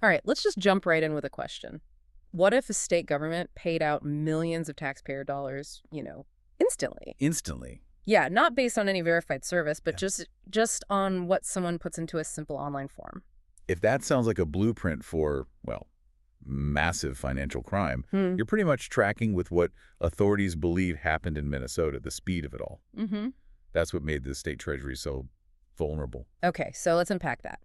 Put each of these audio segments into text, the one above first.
All right, let's just jump right in with a question. What if a state government paid out millions of taxpayer dollars, instantly? Instantly. Yeah, not based on any verified service, but Yeah. just on what someone puts into a simple online form. If that sounds like a blueprint for, well, massive financial crime, Hmm. you're pretty much tracking with what authorities believe happened in Minnesota, the speed of it all. Mm-hmm. That's what made the state treasury so vulnerable. Okay, so let's unpack that.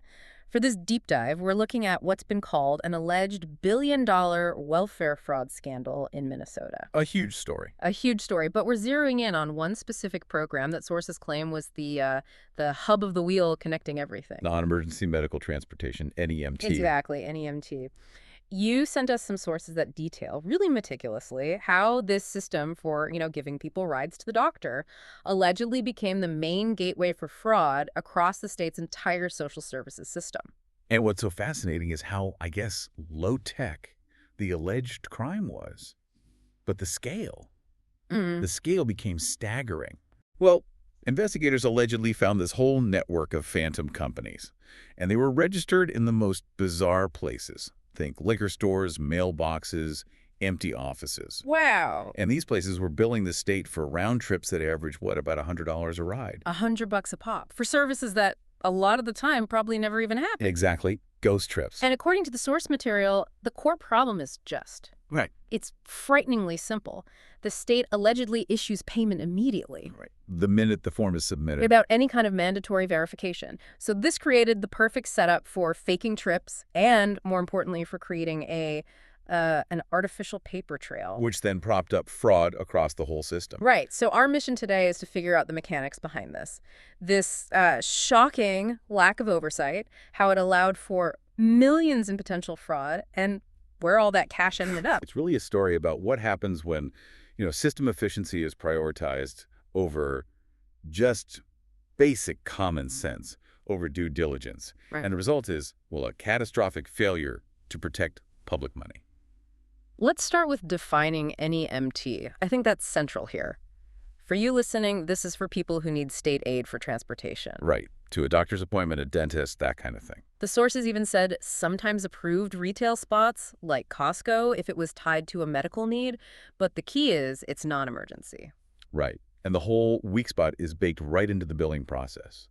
For this deep dive, we're looking at what's been called an alleged billion-dollar welfare fraud scandal in Minnesota. A huge story. A huge story, but we're zeroing in on one specific program that sources claim was the hub of the wheel connecting everything. Non-emergency medical transportation, NEMT. Exactly, NEMT. You sent us some sources that detail really meticulously how this system for, giving people rides to the doctor allegedly became the main gateway for fraud across the state's entire social services system. And what's so fascinating is how, I guess, low-tech the alleged crime was. But the scale became staggering. Well, investigators allegedly found this whole network of phantom companies, and they were registered in the most bizarre places. Think liquor stores, mailboxes, empty offices. Wow. And these places were billing the state for round trips that average, about $100 a ride? $100 a pop for services that a lot of the time probably never even happened. Exactly. Ghost trips. And according to the source material, the core problem is just. Right. It's frighteningly simple. The state allegedly issues payment immediately. Right. The minute the form is submitted. Without any kind of mandatory verification. So this created the perfect setup for faking trips and, more importantly, for creating an artificial paper trail. Which then propped up fraud across the whole system. Right. So our mission today is to figure out the mechanics behind this. This shocking lack of oversight, how it allowed for millions in potential fraud, and where all that cash ended up. It's really a story about what happens when, system efficiency is prioritized over just basic common sense, over due diligence. Right. And the result is, a catastrophic failure to protect public money. Let's start with defining NEMT. I think that's central here. For you listening, this is for people who need state aid for transportation. Right. To a doctor's appointment, a dentist, that kind of thing. The sources even said sometimes approved retail spots, like Costco, if it was tied to a medical need. But the key is it's non-emergency. Right. And the whole weak spot is baked right into the billing process.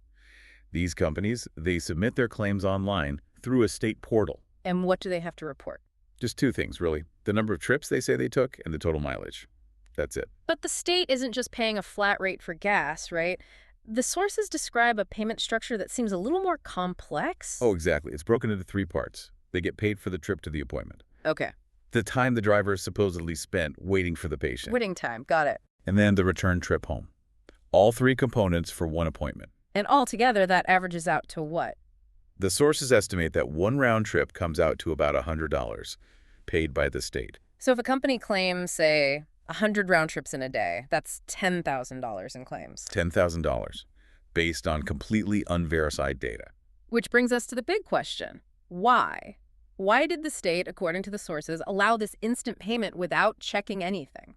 These companies, they submit their claims online through a state portal. And what do they have to report? Just two things, really. The number of trips they say they took and the total mileage. That's it. But the state isn't just paying a flat rate for gas, right? The sources describe a payment structure that seems a little more complex. Oh, exactly. It's broken into three parts. They get paid for the trip to the appointment. Okay. The time the driver supposedly spent waiting for the patient. Waiting time. Got it. And then the return trip home. All three components for one appointment. And altogether, that averages out to what? The sources estimate that one round trip comes out to about $100, paid by the state. So if a company claims, say, 100 round trips in a day, that's $10,000 in claims. $10,000, based on completely unverified data. Which brings us to the big question. Why? Why did the state, according to the sources, allow this instant payment without checking anything?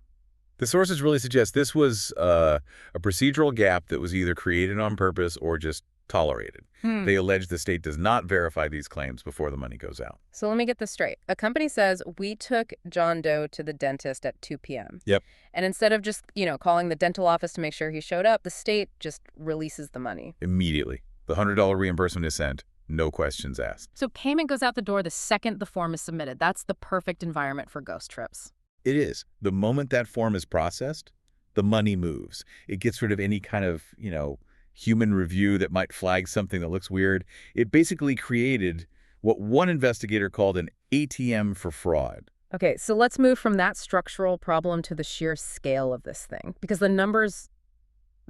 The sources really suggest this was a procedural gap that was either created on purpose or just tolerated. They allege the state does not verify these claims before the money goes out. So let me get this straight. A company says, we took John Doe to the dentist at 2 p.m. Yep. And instead of just, calling the dental office to make sure he showed up, the state just releases the money. Immediately. The $100 reimbursement is sent. No questions asked. So payment goes out the door the second the form is submitted. That's the perfect environment for ghost trips. It is. The moment that form is processed, the money moves. It gets rid of any kind of, human review that might flag something that looks weird. It basically created what one investigator called an ATM for fraud. Okay, so let's move from that structural problem to the sheer scale of this thing, because the numbers,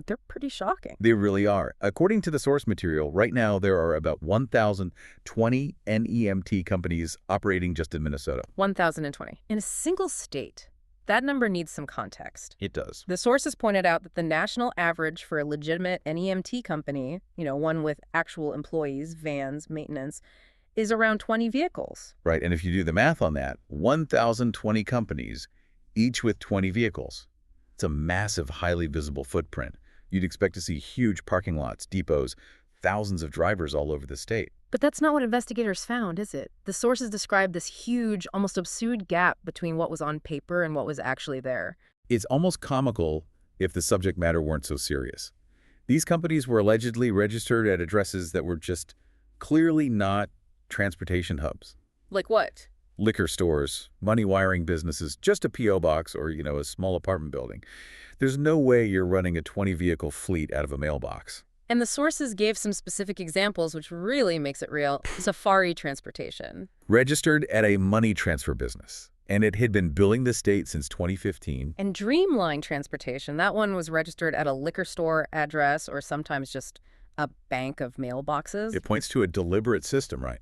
they're pretty shocking. They really are. According to the source material, right now there are about 1,020 NEMT companies operating just in Minnesota. 1,020. In a single state. That number needs some context. It does. The sources pointed out that the national average for a legitimate NEMT company, one with actual employees, vans, maintenance, is around 20 vehicles. Right, and if you do the math on that, 1,020 companies, each with 20 vehicles. It's a massive, highly visible footprint. You'd expect to see huge parking lots, depots, thousands of drivers all over the state. But that's not what investigators found, is it? The sources described this huge, almost absurd gap between what was on paper and what was actually there. It's almost comical if the subject matter weren't so serious. These companies were allegedly registered at addresses that were just clearly not transportation hubs. Like what? Liquor stores, money wiring businesses, just a P.O. box or, a small apartment building. There's no way you're running a 20-vehicle fleet out of a mailbox. And the sources gave some specific examples, which really makes it real. Safari transportation. Registered at a money transfer business, and it had been billing the state since 2015. And Dreamline transportation, that one was registered at a liquor store address or sometimes just a bank of mailboxes. It points to a deliberate system, right?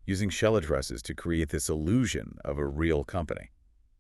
Using shell addresses to create this illusion of a real company.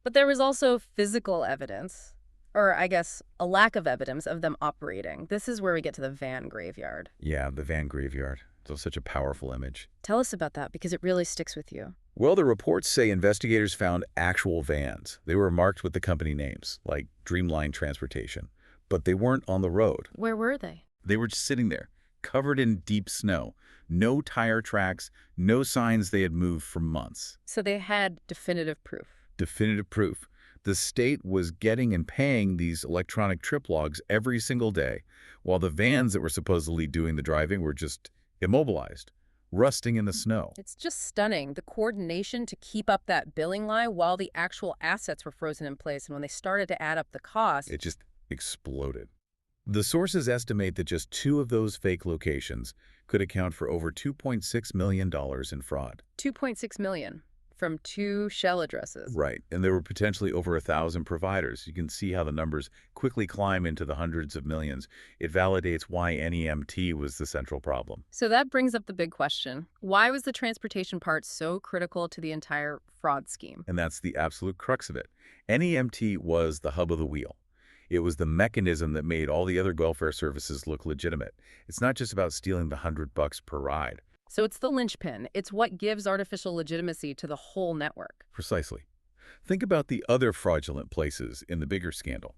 But there was also physical evidence, or I guess a lack of evidence of them operating. This is where we get to the van graveyard. Yeah, the van graveyard. So such a powerful image. Tell us about that because it really sticks with you. Well, the reports say investigators found actual vans. They were marked with the company names, like Dreamline Transportation, but they weren't on the road. Where were they? They were just sitting there, covered in deep snow. No tire tracks, no signs they had moved for months. So they had definitive proof. Definitive proof. The state was getting and paying these electronic trip logs every single day, while the vans that were supposedly doing the driving were just immobilized, rusting in the snow. It's just stunning, the coordination to keep up that billing line while the actual assets were frozen in place. And when they started to add up the cost, It just exploded. The sources estimate that just 2 of those fake locations could account for over $2.6 million in fraud. 2.6 million from 2 shell addresses. Right, and there were potentially over 1,000 providers. You can see how the numbers quickly climb into the hundreds of millions. It validates why NEMT was the central problem. So that brings up the big question. Why was the transportation part so critical to the entire fraud scheme? And that's the absolute crux of it. NEMT was the hub of the wheel. It was the mechanism that made all the other welfare services look legitimate. It's not just about stealing the $100 per ride. So it's the linchpin. It's what gives artificial legitimacy to the whole network. Precisely. Think about the other fraudulent places in the bigger scandal,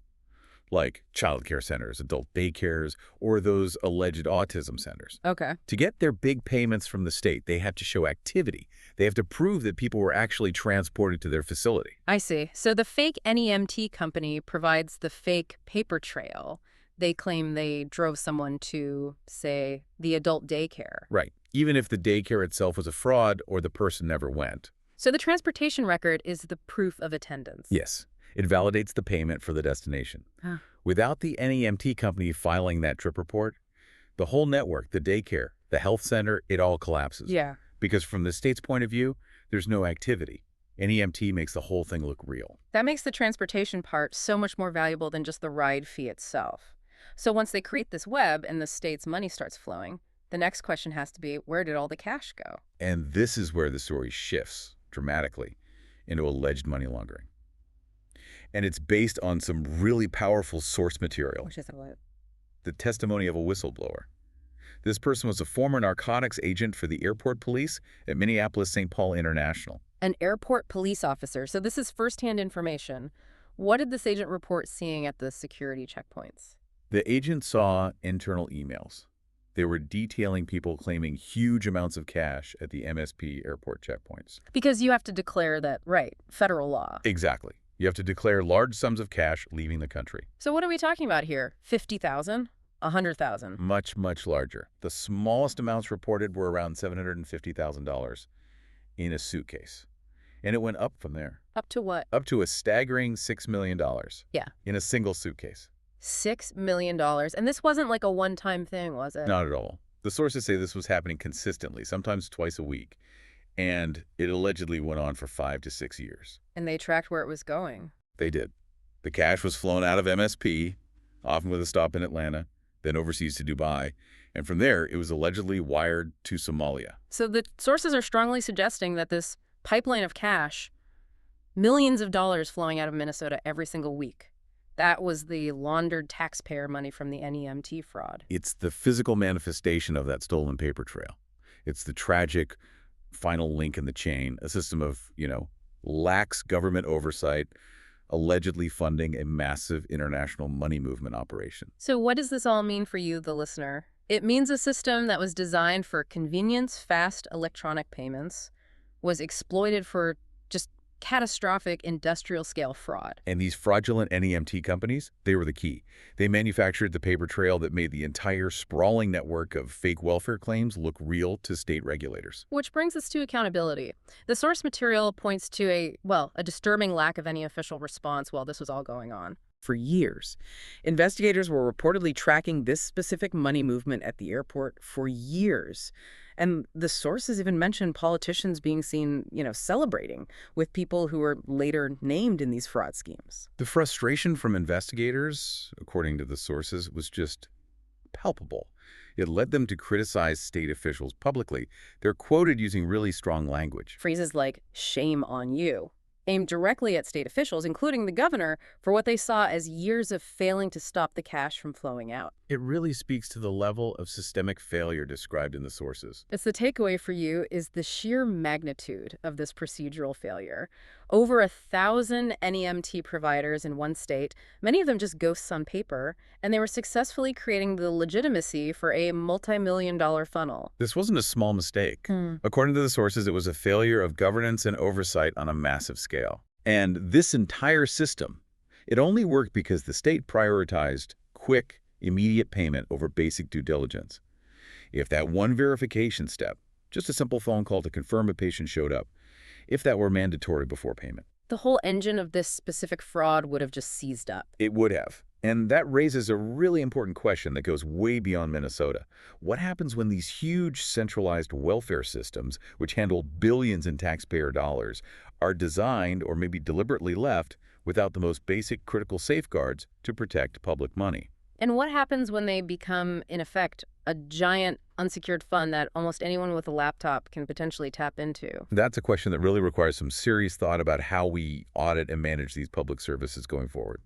like childcare centers, adult daycares, or those alleged autism centers. Okay. To get their big payments from the state, they have to show activity. They have to prove that people were actually transported to their facility. I see. So the fake NEMT company provides the fake paper trail. They claim they drove someone to, say, the adult daycare. Right. Even if the daycare itself was a fraud or the person never went. So the transportation record is the proof of attendance. Yes. It validates the payment for the destination. Huh. Without the NEMT company filing that trip report, the whole network, the daycare, the health center, it all collapses. Yeah. Because from the state's point of view, there's no activity. NEMT makes the whole thing look real. That makes the transportation part so much more valuable than just the ride fee itself. So once they create this web and the state's money starts flowing, the next question has to be, where did all the cash go? And this is where the story shifts dramatically into alleged money laundering. And it's based on some really powerful source material. Which is what? The testimony of a whistleblower. This person was a former narcotics agent for the airport police at Minneapolis-St. Paul International. An airport police officer. So this is firsthand information. What did this agent report seeing at the security checkpoints? The agent saw internal emails. They were detailing people claiming huge amounts of cash at the MSP airport checkpoints. Because you have to declare that, right, federal law. Exactly. You have to declare large sums of cash leaving the country. So what are we talking about here? 50,000? 100,000? Much, much larger. The smallest amounts reported were around $750,000 in a suitcase. And it went up from there. Up to what? Up to a staggering $6 million. Yeah. In a single suitcase. $6 million. And this wasn't like a one-time thing, was it? Not at all. The sources say this was happening consistently, sometimes twice a week. And it allegedly went on for 5 to 6 years. And they tracked where it was going. They did. The cash was flown out of MSP, often with a stop in Atlanta, then overseas to Dubai. And from there, it was allegedly wired to Somalia. So the sources are strongly suggesting that this pipeline of cash, millions of dollars flowing out of Minnesota every single week, that was the laundered taxpayer money from the NEMT fraud. It's the physical manifestation of that stolen paper trail. It's the tragic final link in the chain, a system of, lax government oversight, allegedly funding a massive international money movement operation. So what does this all mean for you, the listener? It means a system that was designed for convenience, fast electronic payments, was exploited for just catastrophic industrial-scale fraud. And these fraudulent NEMT companies, they were the key. They manufactured the paper trail that made the entire sprawling network of fake welfare claims look real to state regulators. Which brings us to accountability. The source material points to a disturbing lack of any official response while this was all going on. For years, investigators were reportedly tracking this specific money movement at the airport for years. And the sources even mentioned politicians being seen, celebrating with people who were later named in these fraud schemes. The frustration from investigators, according to the sources, was just palpable. It led them to criticize state officials publicly. They're quoted using really strong language. Phrases like, "shame on you," aimed directly at state officials, including the governor, for what they saw as years of failing to stop the cash from flowing out. It really speaks to the level of systemic failure described in the sources. It's the takeaway for you is the sheer magnitude of this procedural failure. Over 1,000 NEMT providers in one state, many of them just ghosts on paper, and they were successfully creating the legitimacy for a multi-million-dollar funnel. This wasn't a small mistake. According to the sources, it was a failure of governance and oversight on a massive scale. And this entire system, it only worked because the state prioritized quick, immediate payment over basic due diligence. If that one verification step, just a simple phone call to confirm a patient showed up, if that were mandatory before payment, The whole engine of this specific fraud would have just seized up. it would have. And that raises a really important question that goes way beyond Minnesota. What happens when these huge centralized welfare systems, which handle billions in taxpayer dollars, are designed or maybe deliberately left without the most basic critical safeguards to protect public money? And what happens when they become, in effect, a giant unsecured fund that almost anyone with a laptop can potentially tap into? That's a question that really requires some serious thought about how we audit and manage these public services going forward.